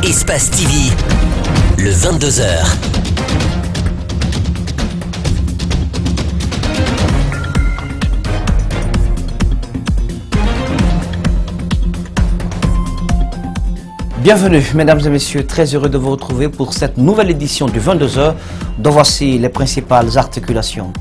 Espace TV, le 22h. Bienvenue, mesdames et messieurs, très heureux de vous retrouver pour cette nouvelle édition du 22h, dont voici les principales articulations.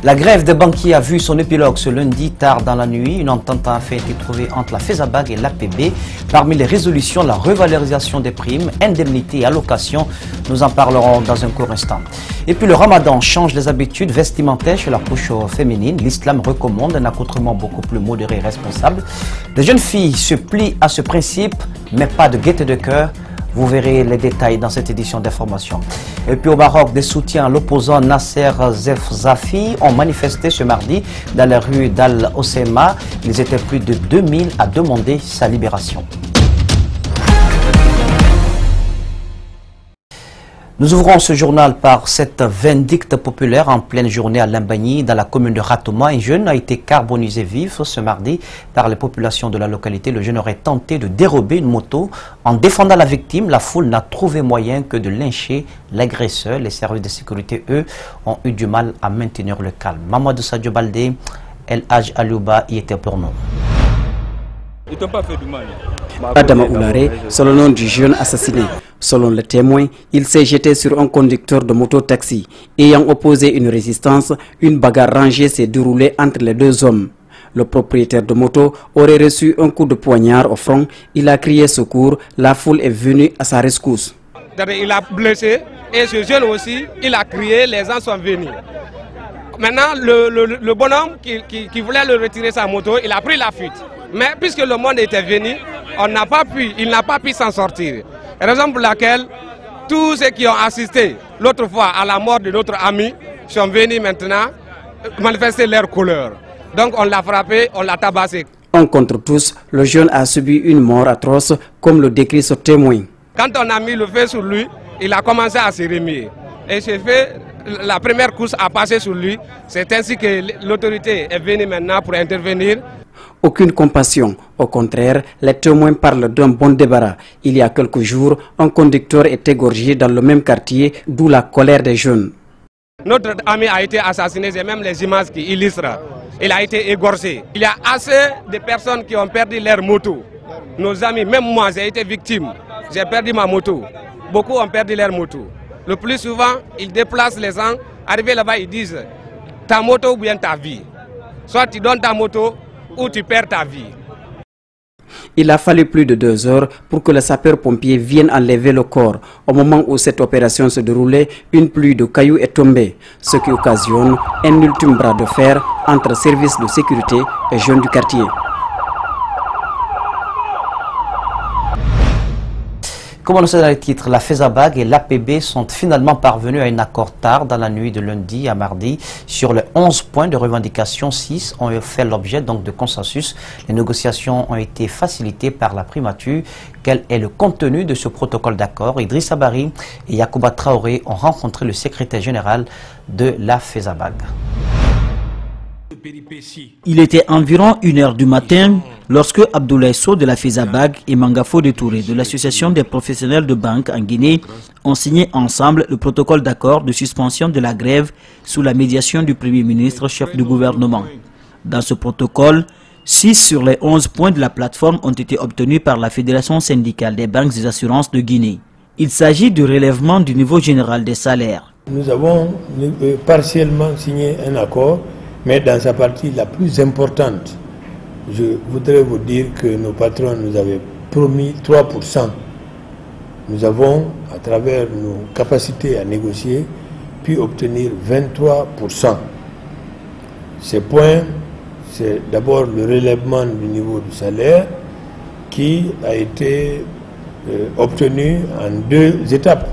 La grève des banquiers a vu son épilogue ce lundi tard dans la nuit. Une entente a fait été trouvée entre la FESABAG et l'APB. Parmi les résolutions, la revalorisation des primes, indemnités et allocations. Nous en parlerons dans un court instant. Et puis le ramadan change les habitudes vestimentaires chez la couche féminine. L'islam recommande un accoutrement beaucoup plus modéré et responsable. Les jeunes filles se plient à ce principe, mais pas de gaieté de cœur. Vous verrez les détails dans cette édition d'information. Et puis au Maroc, des soutiens à l'opposant Nasser Zefzafi ont manifesté ce mardi dans la rue d'Al-Osema. Ils étaient plus de 2000 à demander sa libération. Nous ouvrons ce journal par cette vindicte populaire en pleine journée à Limbagny, dans la commune de Ratouma. Un jeune a été carbonisé vif ce mardi par les populations de la localité. Le jeune aurait tenté de dérober une moto. En défendant la victime, la foule n'a trouvé moyen que de lyncher l'agresseur. Les services de sécurité, eux, ont eu du mal à maintenir le calme. Mamadou Sadio Baldé, El Haj Alouba y était pour nous. Ils t'ont pas fait du mal. Adama Oulare, c'est le nom du jeune assassiné. Selon le témoin, il s'est jeté sur un conducteur de moto-taxi. Ayant opposé une résistance, une bagarre rangée s'est déroulée entre les deux hommes. Le propriétaire de moto aurait reçu un coup de poignard au front. Il a crié secours. La foule est venue à sa rescousse. Il a blessé et ce jeune aussi, il a crié, les gens sont venus. Maintenant, le bonhomme qui voulait le retirer sa moto, il a pris la fuite. Mais puisque le monde était venu, il n'a pas pu s'en sortir. Raison pour laquelle tous ceux qui ont assisté l'autre fois à la mort de notre ami sont venus maintenant manifester leur couleur. Donc on l'a frappé, on l'a tabassé. Un contre tous, le jeune a subi une mort atroce, comme le décrit ce témoin. Quand on a mis le feu sur lui, il a commencé à se remuer. Et ce fait, la première course a passé sur lui. C'est ainsi que l'autorité est venue maintenant pour intervenir. Aucune compassion. Au contraire, les témoins parlent d'un bon débarras. Il y a quelques jours, un conducteur est égorgé dans le même quartier, d'où la colère des jeunes. Notre ami a été assassiné, c'est même les images qui illustrent. Il a été égorgé. Il y a assez de personnes qui ont perdu leur moto. Nos amis, même moi, j'ai été victime. J'ai perdu ma moto. Beaucoup ont perdu leur moto. Le plus souvent, ils déplacent les gens. Arrivés là-bas, ils disent ta moto ou bien ta vie. Soit tu donnes ta moto, ou tu perds ta vie. Il a fallu plus de 2 heures pour que les sapeurs-pompiers viennent enlever le corps. Au moment où cette opération se déroulait, une pluie de cailloux est tombée, ce qui occasionne un ultime bras de fer entre services de sécurité et jeunes du quartier. Comme on le sait dans les titres, la FESABAG et l'APB sont finalement parvenus à un accord tard dans la nuit de lundi à mardi. Sur les 11 points de revendication, 6 ont fait l'objet donc de consensus. Les négociations ont été facilitées par la primature. Quel est le contenu de ce protocole d'accord? Idrissa Bari et Yacouba Traoré ont rencontré le secrétaire général de la FESABAG. Il était environ 1 h du matin lorsque Abdoulaye Sow de la FESABAG et Mangafo de Touré de l'Association des professionnels de banque en Guinée ont signé ensemble le protocole d'accord de suspension de la grève sous la médiation du Premier ministre chef du gouvernement. Dans ce protocole, 6 sur les 11 points de la plateforme ont été obtenus par la Fédération syndicale des banques et assurances de Guinée. Il s'agit du relèvement du niveau général des salaires. Nous avons partiellement signé un accord, mais dans sa partie la plus importante, je voudrais vous dire que nos patrons nous avaient promis 3%. Nous avons, à travers nos capacités à négocier, pu obtenir 23%. Ces points, c'est d'abord le relèvement du niveau du salaire qui a été obtenu en 2 étapes.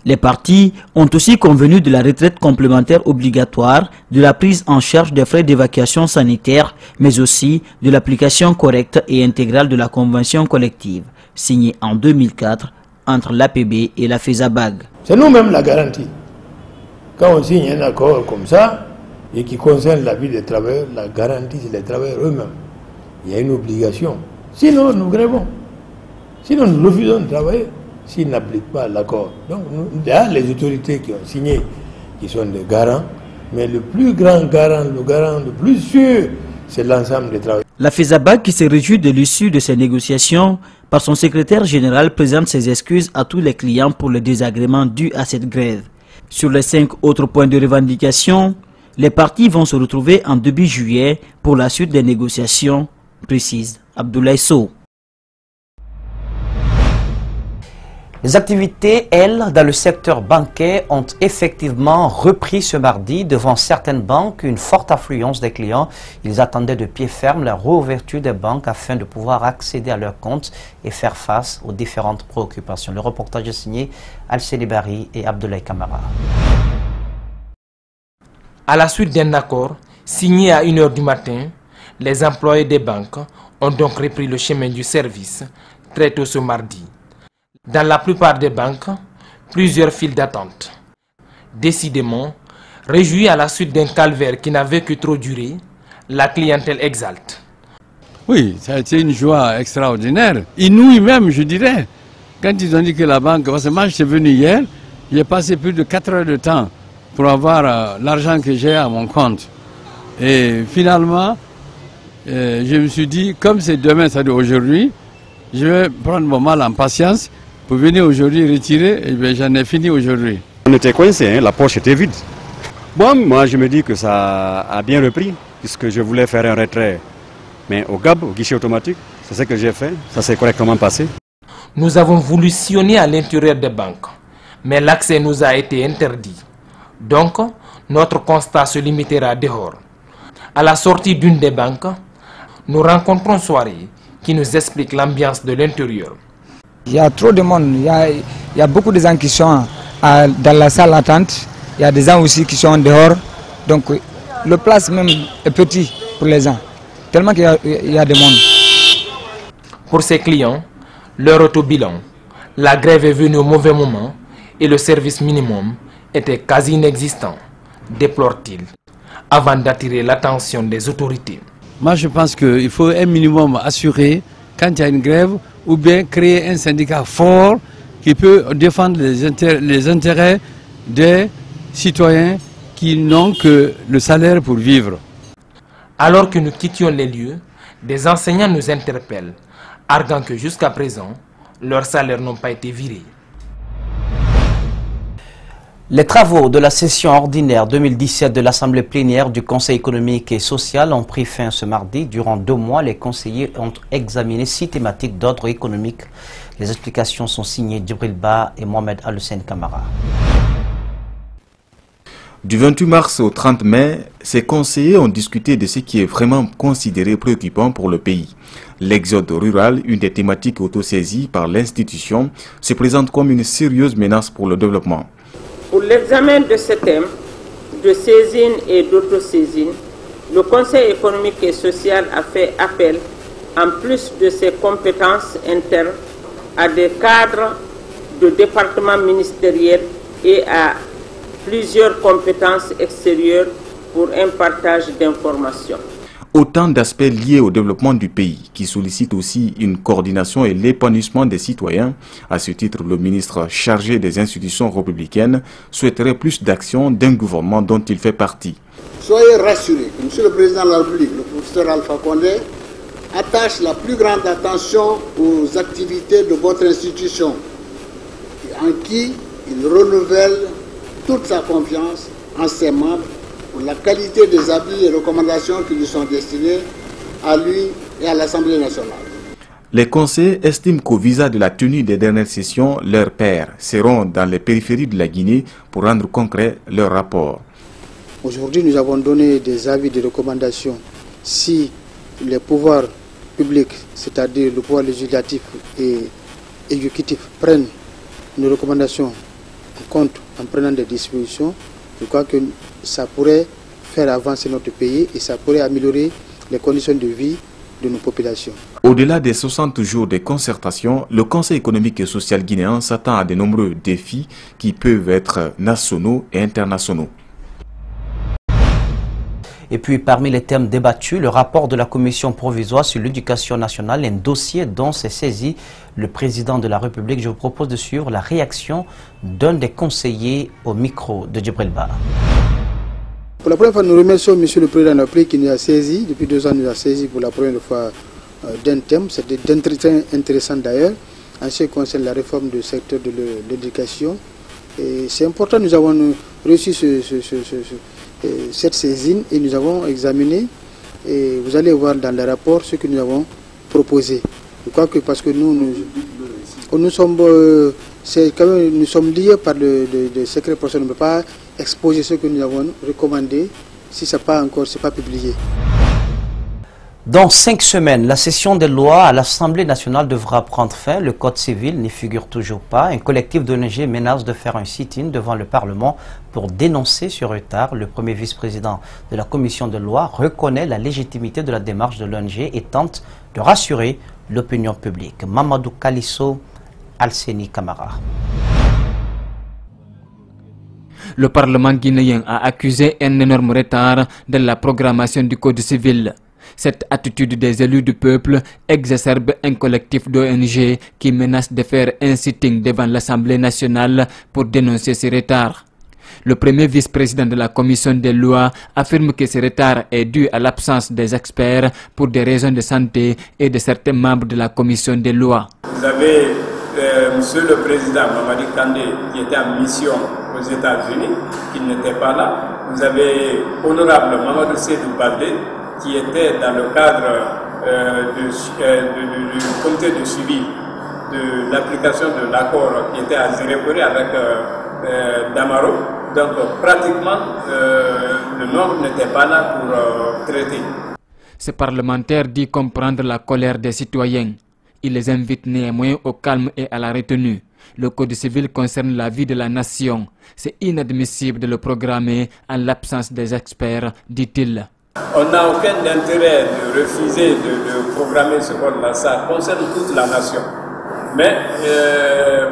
Les partis ont aussi convenu de la retraite complémentaire obligatoire, de la prise en charge des frais d'évacuation sanitaire, mais aussi de l'application correcte et intégrale de la convention collective, signée en 2004 entre l'APB et la FESABAG. C'est nous-mêmes la garantie. Quand on signe un accord comme ça, et qui concerne la vie des travailleurs, la garantie, c'est les travailleurs eux-mêmes. Il y a une obligation. Sinon, nous grèvons. Sinon, nous refusons de travailler. s'ils n'appliquent pas l'accord. Donc, il y a les autorités qui ont signé, qui sont des garants, mais le plus grand garant, le garant le plus sûr, c'est l'ensemble des travailleurs. La FESABAG, qui se réjouit de l'issue de ces négociations, par son secrétaire général, présente ses excuses à tous les clients pour le désagrément dû à cette grève. Sur les 5 autres points de revendication, les parties vont se retrouver en début juillet pour la suite des négociations, précise Abdoulaye Sow. Les activités, elles, dans le secteur bancaire ont effectivement repris ce mardi. Devant certaines banques, une forte affluence des clients. Ils attendaient de pied ferme la réouverture des banques afin de pouvoir accéder à leurs comptes et faire face aux différentes préoccupations. Le reportage est signé Al-Seli Bari et Abdoulaye Kamara. À la suite d'un accord signé à 1 h du matin, les employés des banques ont donc repris le chemin du service très tôt ce mardi. Dans la plupart des banques, plusieurs files d'attente. Décidément, réjouis à la suite d'un calvaire qui n'avait que trop duré, la clientèle exalte. Oui, ça a été une joie extraordinaire, inouïe même, je dirais. Quand ils ont dit que la banque, parce que moi je suis venu hier, j'ai passé plus de 4 heures de temps pour avoir l'argent que j'ai à mon compte. Et finalement, je me suis dit, comme c'est demain, c'est-à-dire aujourd'hui, je vais prendre mon mal en patience pour venir aujourd'hui retirer, et bien j'en ai fini aujourd'hui. On était coincés, hein, la poche était vide. Bon, moi je me dis que ça a bien repris, puisque je voulais faire un retrait. Mais au GAB, au guichet automatique, c'est ce que j'ai fait, ça s'est correctement passé. Nous avons voulu sillonner à l'intérieur des banques, mais l'accès nous a été interdit. Donc, notre constat se limitera dehors. À la sortie d'une des banques, nous rencontrons Soirée qui nous explique l'ambiance de l'intérieur. Il y a trop de monde, il y a beaucoup de gens qui sont dans la salle d'attente, il y a des gens aussi qui sont dehors, donc le place même est petit pour les gens, tellement qu'il y a des monde. Pour ces clients, leur autobilan, la grève est venue au mauvais moment et le service minimum était quasi inexistant, déplore-t-il, avant d'attirer l'attention des autorités. Moi je pense qu'il faut un minimum assurer quand il y a une grève, ou bien créer un syndicat fort qui peut défendre les intérêts des citoyens qui n'ont que le salaire pour vivre. Alors que nous quittions les lieux, des enseignants nous interpellent, arguant que jusqu'à présent, leurs salaires n'ont pas été virés. Les travaux de la session ordinaire 2017 de l'Assemblée plénière du Conseil économique et social ont pris fin ce mardi. Durant 2 mois, les conseillers ont examiné 6 thématiques d'ordre économique. Les explications sont signées Djibril Ba et Mohamed Al-Hussein Kamara. Du 28 mars au 30 mai, ces conseillers ont discuté de ce qui est vraiment considéré préoccupant pour le pays. L'exode rural, une des thématiques autosaisies par l'institution, se présente comme une sérieuse menace pour le développement. Pour l'examen de ce thème, de saisine et d'autosaisine, le Conseil économique et social a fait appel, en plus de ses compétences internes, à des cadres de départements ministériels et à plusieurs compétences extérieures pour un partage d'informations. Autant d'aspects liés au développement du pays qui sollicitent aussi une coordination et l'épanouissement des citoyens. À ce titre, le ministre chargé des institutions républicaines souhaiterait plus d'action d'un gouvernement dont il fait partie. Soyez rassurés que M. le Président de la République, le professeur Alpha Condé, attache la plus grande attention aux activités de votre institution, en qui il renouvelle toute sa confiance en ses membres pour la qualité des avis et recommandations qui lui sont destinés à lui et à l'Assemblée nationale. Les conseillers estiment qu'au visa de la tenue des dernières sessions, leurs pairs seront dans les périphéries de la Guinée pour rendre concret leur rapport. Aujourd'hui, nous avons donné des avis de recommandations. Si les pouvoirs publics, c'est-à-dire le pouvoir législatif et exécutif, prennent nos recommandations en compte en prenant des dispositions, je crois que ça pourrait faire avancer notre pays et ça pourrait améliorer les conditions de vie de nos populations. Au-delà des 60 jours de concertation, le Conseil économique et social guinéen s'attend à de nombreux défis qui peuvent être nationaux et internationaux. Et puis parmi les thèmes débattus, le rapport de la commission provisoire sur l'éducation nationale, un dossier dont s'est saisi le président de la République. Je vous propose de suivre la réaction d'un des conseillers au micro de Djibril Ba. Pour la première fois, nous remercions M. le Président de la République qui nous a saisi, depuis 2 ans, nous a saisi pour la première fois d'un thème, c'était très intéressant d'ailleurs, en ce qui concerne la réforme du secteur de l'éducation. C'est important, nous avons reçu cette saisine et nous avons examiné, et vous allez voir dans le rapport ce que nous avons proposé. Je crois que parce que nous sommes liés par le secret professionnel, on ne peut pas exposer ce que nous avons recommandé si ce n'est pas publié. Dans 5 semaines, la session des lois à l'Assemblée nationale devra prendre fin. Le Code civil n'y figure toujours pas. Un collectif d'ONG menace de faire un sit-in devant le Parlement pour dénoncer ce retard. Le premier vice-président de la commission de loi reconnaît la légitimité de la démarche de l'ONG et tente de rassurer l'opinion publique. Mamadou Kalisso, Alseni Kamara. Le Parlement guinéen a accusé un énorme retard dans la programmation du Code civil. Cette attitude des élus du peuple exacerbe un collectif d'ONG qui menace de faire un sitting devant l'Assemblée nationale pour dénoncer ce retard. Le premier vice-président de la commission des lois affirme que ce retard est dû à l'absence des experts pour des raisons de santé et de certains membres de la commission des lois. Vous avez Monsieur le Président Mamadi Kandé qui était en mission aux États-Unis, qui n'était pas là. Vous avez Honorable Mamadou Seydou Baldé qui était dans le cadre du comité de suivi de l'application de l'accord qui était à Zéréboré avec Damaro. Donc pratiquement le nombre n'était pas là pour traiter. Ce parlementaire dit comprendre la colère des citoyens. Il les invite néanmoins au calme et à la retenue. Le Code civil concerne la vie de la nation. C'est inadmissible de le programmer en l'absence des experts, dit-il. On n'a aucun intérêt de refuser de programmer ce code-là. Ça concerne toute la nation. Mais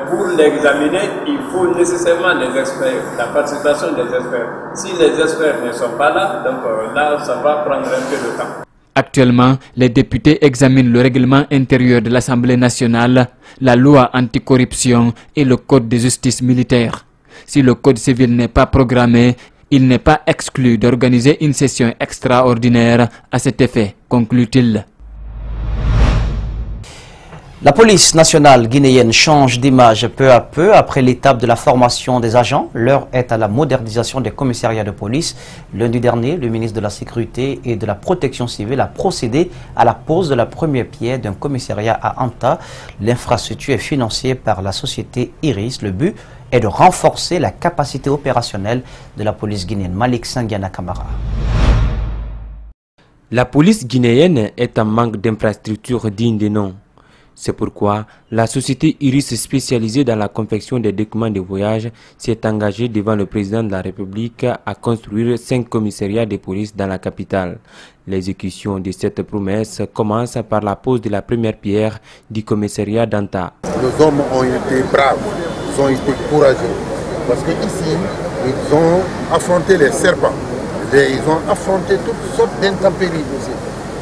pour l'examiner, il faut nécessairement les experts, la participation des experts. Si les experts ne sont pas là, donc là, ça va prendre un peu de temps. Actuellement, les députés examinent le règlement intérieur de l'Assemblée nationale, la loi anticorruption et le code de justice militaire. Si le code civil n'est pas programmé, il n'est pas exclu d'organiser une session extraordinaire à cet effet, conclut-il. La police nationale guinéenne change d'image peu à peu après l'étape de la formation des agents. L'heure est à la modernisation des commissariats de police. Lundi dernier, le ministre de la Sécurité et de la Protection civile a procédé à la pose de la première pierre d'un commissariat à Anta. L'infrastructure est financée par la société Iris. Le but est de renforcer la capacité opérationnelle de la police guinéenne. Malik Sangiana Kamara. La police guinéenne est en manque d'infrastructures dignes de nom. C'est pourquoi la société Iris spécialisée dans la confection des documents de voyage s'est engagée devant le président de la République à construire 5 commissariats de police dans la capitale. L'exécution de cette promesse commence par la pose de la première pierre du commissariat d'Anta. Les hommes ont été braves, ils ont été courageux, parce qu'ici, ils ont affronté les serpents, ils ont affronté toutes sortes d'intempéries aussi.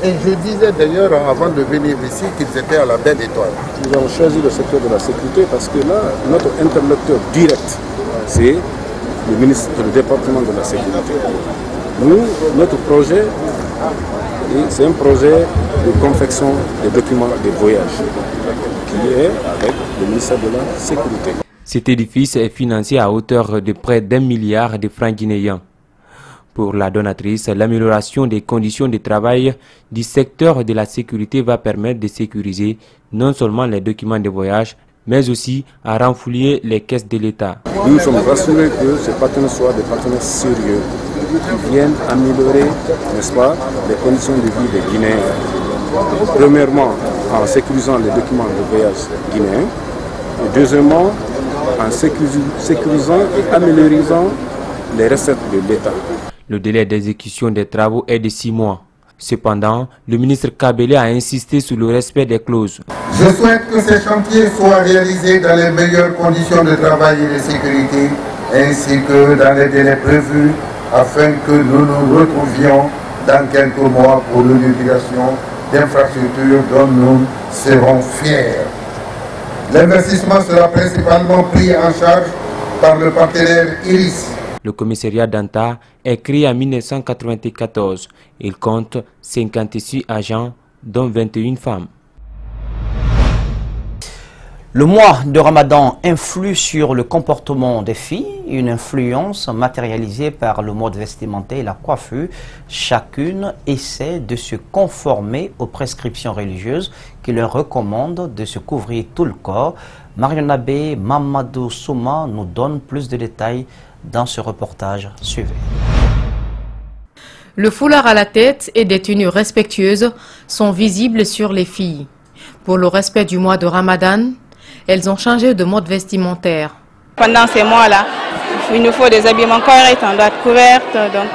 Et je disais d'ailleurs avant de venir ici qu'ils étaient à la belle étoile. Nous avons choisi le secteur de la sécurité parce que là, notre interlocuteur direct, c'est le ministre du département de la sécurité. Nous, notre projet, c'est un projet de confection des documents de voyage qui est avec le ministère de la Sécurité. Cet édifice est financé à hauteur de près d'1 milliard de francs guinéens. Pour la donatrice, l'amélioration des conditions de travail du secteur de la sécurité va permettre de sécuriser non seulement les documents de voyage, mais aussi à renflouer les caisses de l'État. Nous sommes rassurés que ces partenaires soient des partenaires sérieux qui viennent améliorer, n'est-ce pas, les conditions de vie des Guinéens. Premièrement, en sécurisant les documents de voyage guinéens, et deuxièmement, en sécurisant et améliorant les recettes de l'État. Le délai d'exécution des travaux est de 6 mois. Cependant, le ministre Kabele a insisté sur le respect des clauses. Je souhaite que ces chantiers soient réalisés dans les meilleures conditions de travail et de sécurité, ainsi que dans les délais prévus, afin que nous nous retrouvions dans quelques mois pour l'inauguration d'infrastructures dont nous serons fiers. L'investissement sera principalement pris en charge par le partenaire IRIS. Le commissariat d'Anta est créé en 1994. Il compte 56 agents, dont 21 femmes. Le mois de Ramadan influe sur le comportement des filles, une influence matérialisée par le mode vestimentaire et la coiffure. Chacune essaie de se conformer aux prescriptions religieuses qui leur recommandent de se couvrir tout le corps. Marion Abbé, Mamadou Souma nous donne plus de détails dans ce reportage. Suivez. Le foulard à la tête et des tenues respectueuses sont visibles sur les filles. Pour le respect du mois de Ramadan, elles ont changé de mode vestimentaire. Pendant ces mois-là, il nous faut des habillements corrects, on doit être couverte, donc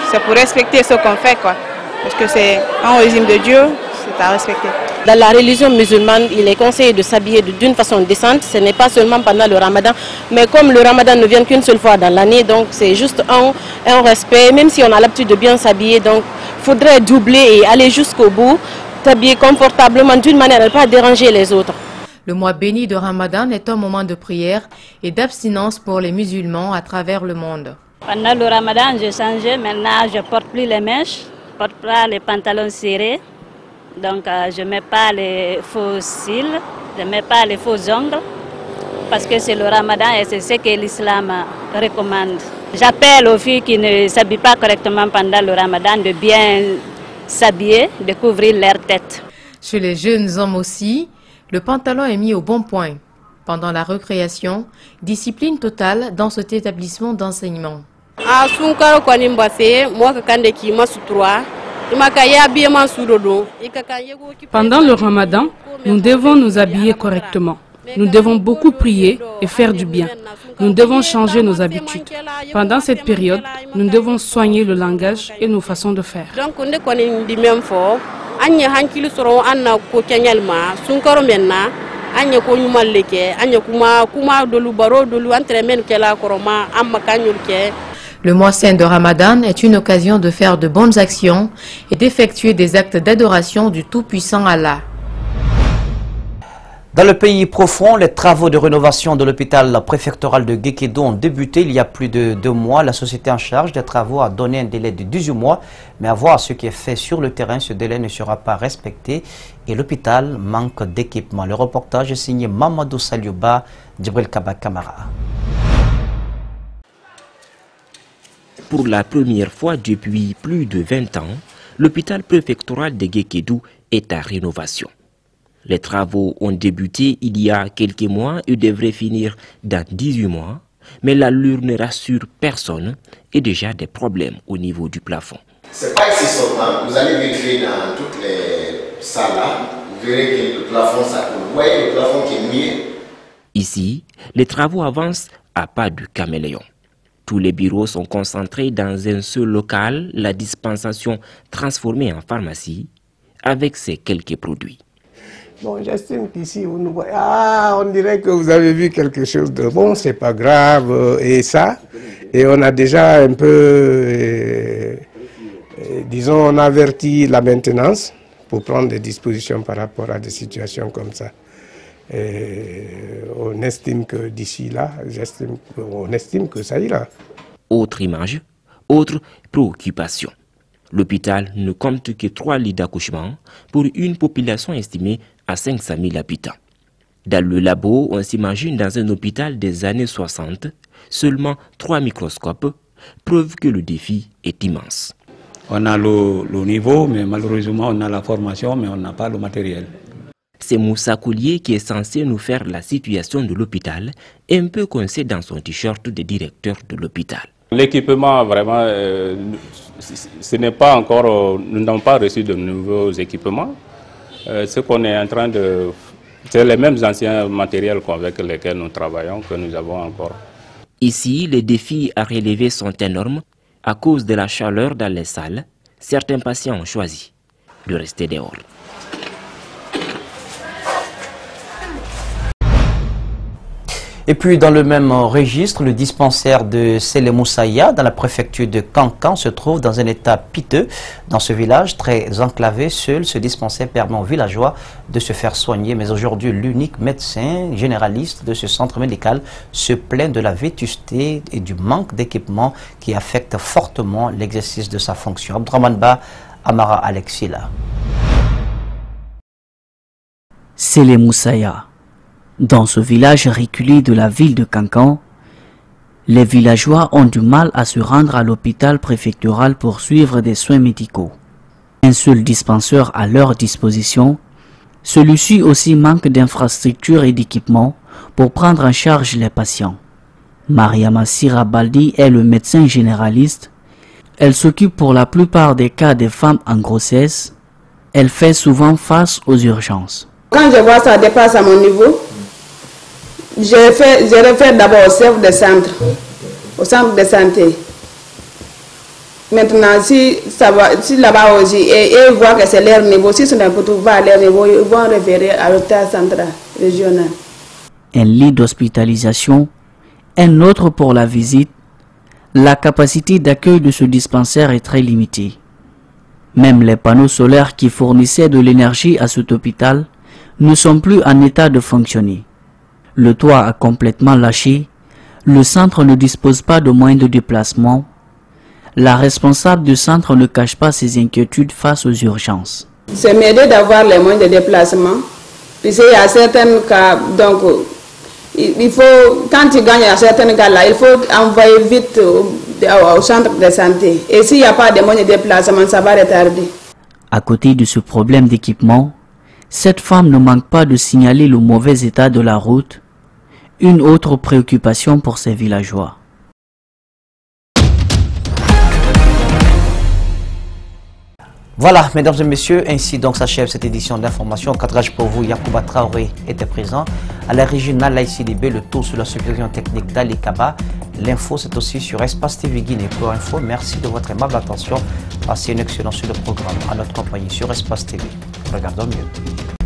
c'est pour respecter ce qu'on fait, quoi. Parce que c'est un régime de Dieu, c'est à respecter. Dans la religion musulmane, il est conseillé de s'habiller d'une façon décente. Ce n'est pas seulement pendant le Ramadan, mais comme le Ramadan ne vient qu'une seule fois dans l'année, donc c'est juste un respect. Même si on a l'habitude de bien s'habiller, donc il faudrait doubler et aller jusqu'au bout, s'habiller confortablement d'une manière à ne pas déranger les autres. Le mois béni de Ramadan est un moment de prière et d'abstinence pour les musulmans à travers le monde. Pendant le Ramadan, j'ai changé. Maintenant, je ne porte plus les mèches, je ne porte pas les pantalons serrés. Donc, je ne mets pas les faux cils, je ne mets pas les faux ongles. Parce que c'est le Ramadan et c'est ce que l'islam recommande. J'appelle aux filles qui ne s'habillent pas correctement pendant le Ramadan de bien s'habiller, de couvrir leur tête. Chez les jeunes hommes aussi, le pantalon est mis au bon point. Pendant la récréation, discipline totale dans cet établissement d'enseignement. Pendant le Ramadan, nous devons nous habiller correctement. Nous devons beaucoup prier et faire du bien. Nous devons changer nos habitudes. Pendant cette période, nous devons soigner le langage et nos façons de faire. Le mois saint de Ramadan est une occasion de faire de bonnes actions et d'effectuer des actes d'adoration du Tout-Puissant Allah. Dans le pays profond, les travaux de rénovation de l'hôpital préfectoral de Guékédou ont débuté il y a plus de 2 mois. La société en charge des travaux a donné un délai de 18 mois, mais à voir ce qui est fait sur le terrain, ce délai ne sera pas respecté et l'hôpital manque d'équipement. Le reportage est signé Mamadou Saliouba, Djibril Kaba Kamara. Pour la première fois depuis plus de 20 ans, l'hôpital préfectoral de Guékédou est à rénovation. Les travaux ont débuté il y a quelques mois et devraient finir dans 18 mois, mais l'allure ne rassure personne et déjà des problèmes au niveau du plafond. C'est pas ici seulement, vous allez vérifier dans toutes les salles là, vous verrez que le plafond ça coule. Vous voyez le plafond qui est mieux. Ici, les travaux avancent à pas de caméléon. Tous les bureaux sont concentrés dans un seul local, la dispensation transformée en pharmacie avec ses quelques produits. Bon, j'estime qu'ici, vous nous voyez, on dirait que vous avez vu quelque chose de bon, c'est pas grave, et ça. Et on a déjà un peu, disons, on a averti la maintenance pour prendre des dispositions par rapport à des situations comme ça. Et on estime que d'ici là, on estime que ça ira. Autre image, autre préoccupation. L'hôpital ne compte que 3 lits d'accouchement pour une population estimée à 500 000 habitants. Dans le labo, on s'imagine dans un hôpital des années 60, seulement 3 microscopes, preuve que le défi est immense. On a le niveau, mais malheureusement on a la formation, mais on n'a pas le matériel. C'est Moussa Koulier qui est censé nous faire la situation de l'hôpital, un peu coincé dans son t-shirt de directeur de l'hôpital. L'équipement, vraiment, ce n'est pas encore, nous n'avons pas reçu de nouveaux équipements. Ce qu'on est en train de... C'est les mêmes anciens matériels avec lesquels nous travaillons que nous avons encore. Ici, les défis à relever sont énormes. À cause de la chaleur dans les salles, certains patients ont choisi de rester dehors. Et puis dans le même registre, le dispensaire de Sélémoussaïa dans la préfecture de Kankan se trouve dans un état piteux. Dans ce village très enclavé, seul ce dispensaire permet aux villageois de se faire soigner. Mais aujourd'hui, l'unique médecin généraliste de ce centre médical se plaint de la vétusté et du manque d'équipement qui affecte fortement l'exercice de sa fonction. Abdraman Ba, Amara Alexila. Sélémoussaïa. Dans ce village reculé de la ville de Kankan, les villageois ont du mal à se rendre à l'hôpital préfectoral pour suivre des soins médicaux. Un seul dispenseur à leur disposition, celui-ci aussi manque d'infrastructures et d'équipements pour prendre en charge les patients. Mariama Sirabaldi est le médecin généraliste. Elle s'occupe pour la plupart des cas des femmes en grossesse. Elle fait souvent face aux urgences. Quand je vois ça dépasse à mon niveau, je réfère d'abord au chef de centre, au centre de santé. Maintenant, si là-bas aussi, et ils voient que c'est leur niveau, si ce n'est pas tout va à leur niveau, ils vont référer à l'hôpital central régional. Un lit d'hospitalisation, un autre pour la visite. La capacité d'accueil de ce dispensaire est très limitée. Même les panneaux solaires qui fournissaient de l'énergie à cet hôpital ne sont plus en état de fonctionner. Le toit a complètement lâché, le centre ne dispose pas de moyens de déplacement. La responsable du centre ne cache pas ses inquiétudes face aux urgences. C'est m'aider d'avoir les moyens de déplacement, puisqu'il y a certains cas, donc il faut, quand tu gagnes à certains cas-là, il faut envoyer vite au centre de santé. Et s'il n'y a pas de moyens de déplacement, ça va retarder. À côté de ce problème d'équipement, cette femme ne manque pas de signaler le mauvais état de la route, une autre préoccupation pour ces villageois. Voilà, mesdames et messieurs, ainsi donc s'achève cette édition d'information. Cadrage pour vous, Yacouba Traoré était présent. À la régie Nala ICDB, le tour sur la supervision technique d'Ali Kaba. L'info, c'est aussi sur Espace TV Guinée. Pour info, merci de votre aimable attention. Passez une excellente suite de programme à notre compagnie sur Espace TV. Regardons mieux.